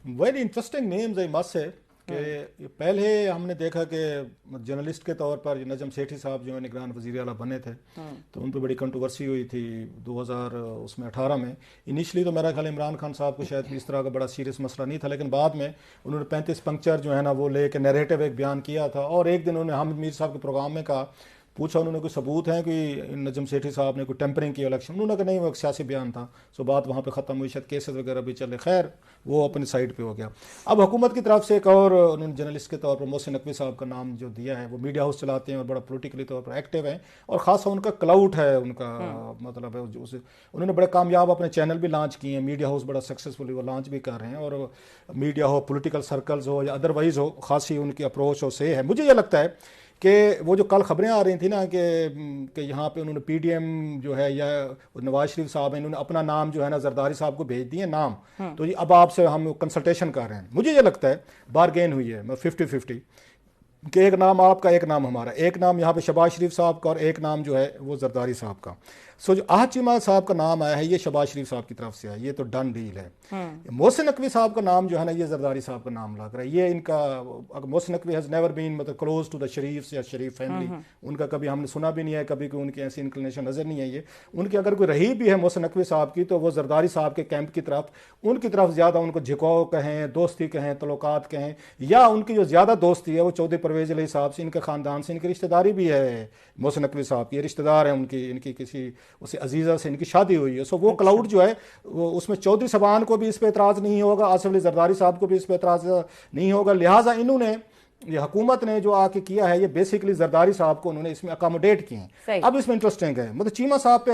Very interesting names I must say कि पहले हमने देखा कि जर्नलिस्ट के तौर पर नजम सेठी साहब जो है निगरान वज़ीर आला बने थे, तो उन पर बड़ी कंट्रोवर्सी हुई थी 2018 में। इनिशली तो मेरा ख्याल इमरान खान साहब को शायद इस तरह का बड़ा सीरियस मसला नहीं था, लेकिन बाद में उन्होंने 35 पंक्चर जो है ना वो लेके नैरेटिव एक बयान किया था, और एक दिन उन्होंने हामिद मीर साहब के प्रोग्राम में कहा, पूछा उन्होंने कोई सबूत है कि नजम सेठी साहब ने कोई टेम्परिंग किया इलेक्शन, उन्होंने कहा नहीं वो एक सियासी बयान था। सो बात वहाँ पे ख़त्म हुई, शायद केसेस वगैरह भी चले, खैर वो अपनी साइड पे हो गया। अब हुकूमत की तरफ से एक और उन्होंने जर्नलिस्ट के तौर पर मोहसिन नकवी साहब का नाम जो दिया है, वो मीडिया हाउस चलाते हैं और बड़ा पोलिटिकली तौर पर एक्टिव हैं, और ख़ासा उनका क्लाउड है उनका, मतलब है उन्होंने बड़े कामयाब अपने चैनल भी लॉन्च किए हैं, मीडिया हाउस बड़ा सक्सेसफुली वो लॉन्च भी कर रहे हैं, और मीडिया हो, पोलिटिकल सर्कल्स हो या अदरवाइज हो, खासी उनकी अप्रोच हो से है। मुझे ये लगता है कि वो जो कल खबरें आ रही थी ना कि यहाँ पे उन्होंने पीडीएम जो है या नवाज शरीफ साहब हैं, इन्होंने अपना नाम जो है ना जरदारी साहब को भेज दिए नाम, तो ये अब आपसे हम कंसल्टेशन कर रहे हैं। मुझे ये लगता है बारगेन हुई है 50-50 कि एक नाम आपका एक नाम हमारा, एक नाम यहाँ पे शहबाज शरीफ साहब का और एक नाम जो है वो जरदारी साहब का। सो जो आहत चीमा साहब का नाम आया है ये शहबाज शरीफ साहब की तरफ से है, ये तो डन डील है। मोहसिन नकवी साहब का नाम जो है ना ये जरदारी साहब का नाम लग रहा है। ये इनका, अगर Mohsin Naqvi has never been मतलब क्लोज टू द शरीफ या शरीफ फैमिली, उनका कभी हमने सुना भी नहीं है, कभी कोई उनकी ऐसी इंक्लिनेशन नजर नहीं है। ये उनकी अगर कोई रही भी है मोहसिन नकवी साहब की, तो वो जरदारी साहब के कैंप की तरफ, उनकी तरफ ज़्यादा उनको झुकाव कहें, दोस्ती कहें, तल्लुकात कहें, या उनकी जो ज़्यादा दोस्ती है वो चौधरी परवेज़ अली साहब से, इनके ख़ानदान से, इनकी रिश्तेदारी भी है मोहसिन नकवी साहब की, रिश्तेदार हैं उनकी, इनकी किसी उसे अजीज़ा से इनकी शादी हुई है। सो वो क्लाउड जो है वो उसमें चौधरी सबान को भी इस पर एतराज़ नहीं होगा, आसिफ अली जरदारी साहब को भी इस पर एतराज़ नहीं होगा। लिहाजा इन्होंने, ये हुकूमत ने जो आके किया है, ये बेसिकली जरदारी साहब को उन्होंने इसमें अकोमोडेट किए हैं। अब इसमें इंटरेस्टिंग है, मतलब चीमा साहब पे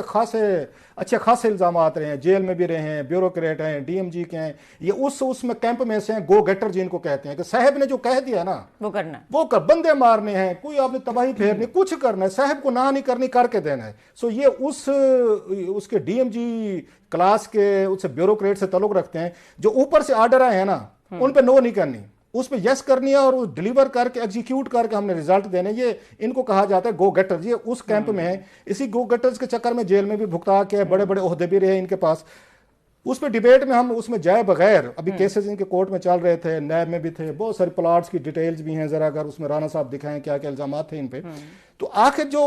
अच्छे खासे इल्जाम आते रहे हैं, जेल में भी रहे हैं, ब्यूरोक्रेट हैं, डीएमजी के हैं, ये उसमें कैंप में से हैं, गो गेटर जिनको कहते हैं कि साहब ने जो कह दिया ना वो करना, वो कर, बंदे मारने हैं, कोई आपने तबाही फेरनी, कुछ करना है, साहब को ना नहीं करनी, करके देना है। सो ये उसके डीएमजी क्लास के उससे ब्यूरोक्रेट से ताल्लुक रखते हैं, जो ऊपर से ऑर्डर आए हैं ना उन पर नो नहीं करनी, उस पर यस करनी है और डिलीवर करके एग्जीक्यूट करके हमने रिजल्ट देने, ये इनको कहा जाता है गो गेटर्स। ये उस कैंप में है, इसी गो गेटर्स के चक्कर में जेल में भी भुगता के बड़े बड़े ओहदे भी रहे इनके पास। उस पर डिबेट में हम उसमें जाए बगैर, अभी केसेस इनके कोर्ट में चल रहे थे, नैब में भी थे, बहुत सारे प्लॉट्स की डिटेल्स भी हैं, जरा अगर उसमें राणा साहब दिखाएं क्या क्या इल्जाम थे इन पे, तो आखिर जो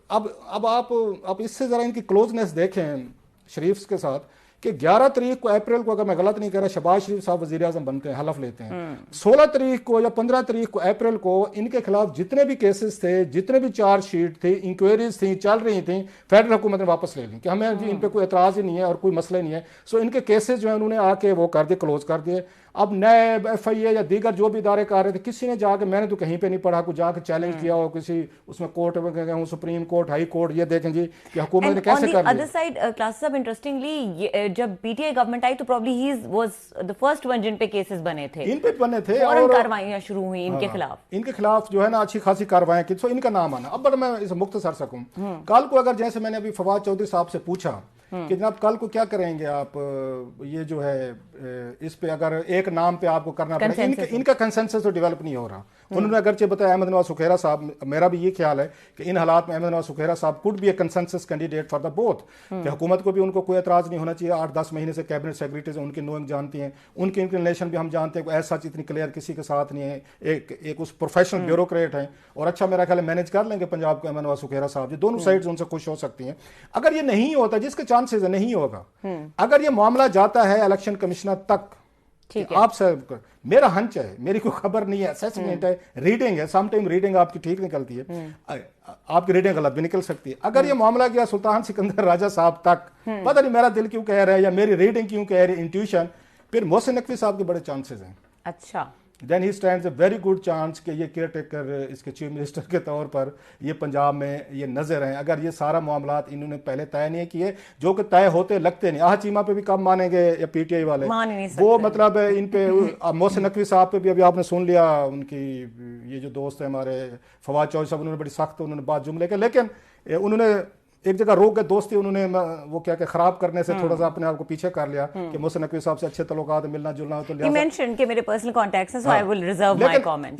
अब आप इससे जरा इनकी क्लोजनेस देखें शरीफ के साथ कि 11 तारीख को अप्रैल को, अगर मैं गलत नहीं कह रहा, शहबाज शरीफ साहब वज़ीर आज़म बनते हैं, हलफ लेते हैं। 16 तारीख को या 15 तारीख को अप्रैल को इनके खिलाफ जितने भी केसेस थे, जितने भी चार्जशीट थी, इंक्वायरीज थी, चल रही थी, फेडरल हुकूमत ने वापस ले ली कि हमें इन पे कोई एतराज़ ही नहीं है और कोई मसला नहीं है। सो इनके केसेस जो है उन्होंने आके वो कर दिए, क्लोज कर दिए। अब नए FIA या दीगर जो भी इदारे कर रहे थे, किसी ने जाके, मैंने तो कहीं पे नहीं पढ़ा, कुछ जाके चैलेंज किया हो किसी उसमें कोर्ट में गए, सुप्रीम कोर्ट, हाई कोर्ट, ये देखें जी कि हुकूमत ने कैसे कर दिया। Other side classes of interestingly जब PTI गवर्नमेंट आई तो probably he was the first one जिन पे केसेस बने थे, इन पे बने थे और कार्रवाइयां शुरू हुई इनके खिलाफ जो है ना अच्छी खासी कार्रवाई की। तो इनका नाम आना, अब मैं इसे मुख्तसर सकूं, कल को अगर जैसे मैंने अभी फवाद चौधरी साहब से पूछा कि जनाब कल को क्या करेंगे आप, ये जो है इस पे अगर एक नाम पे आपको करना पड़ेगा, इनका कंसेंसस तो डेवलप नहीं हो रहा। उन्होंने अगरचे बताया अहमद नवाज सुखेरा साहब, मेरा भी ये ख्याल है कि इन हालात में अहमद नवाज सुखेरा साहब could be A consensus candidate for the both, कि हुकूमत को भी उनको कोई एतराज नहीं होना चाहिए। 8-10 महीने से कैबिनेट सेक्रेटरीज उनकी नोइंग जानती हैं, उनकी इंक्लिनेशन भी हम जानते हैं, ऐसा इतनी क्लियर किसी के साथ नहीं है, एक उस प्रोफेशनल ब्यूरोक्रेट हैं और अच्छा मेरा ख्याल मैनेज कर लेंगे पंजाब को अहमद नवाज सुखेरा साहब जी, दोनों साइड्स उनसे खुश हो सकती हैं। अगर ये नहीं होता, जिसके चांसेस है नहीं होगा, अगर ये मामला जाता है इलेक्शन कमिश्नर तक, आप सर, मेरा हंच है, मेरी कोई खबर नहीं है, असेसमेंट है, रीडिंग है, समटाइम रीडिंग आपकी ठीक निकलती है, आपकी रीडिंग गलत भी निकल सकती है। अगर ये मामला गया सुल्तान सिकंदर राजा साहब तक, पता नहीं मेरा दिल क्यों कह रहा है या मेरी रीडिंग क्यों कह रही है, इंट्यूशन, फिर मोहसिन नकवी साहब के बड़े चांसेस हैं। अच्छा, then he stands a very good chance कि ये केयर टेकर, इसके चीफ मिनिस्टर के तौर पर ये पंजाब में ये नजर हैं। अगर ये सारा मामला इन्होंने पहले तय नहीं किए, जो कि तय होते लगते नहीं, चीमा पे भी कब मानेंगे या PTI वाले, वो मतलब इन पे मोहसिन नकवी साहब पे भी अभी आपने सुन लिया, उनकी ये जो दोस्त है हमारे फवाद चौधरी साहब, उन्होंने बड़ी सख्त उन्होंने बात जुमले के, लेकिन उन्होंने एक जगह रोक के दोस्ती उन्होंने वो क्या खराब करने से थोड़ा सा अपने आप को पीछे कर लिया कि मोहसिन नकवी साहब से अच्छे तल्लुकात मिलना जुलना हो, तो मेंशन के मेरे पर्सनल कॉन्टैक्ट्स हैं, so I will reserve my comments.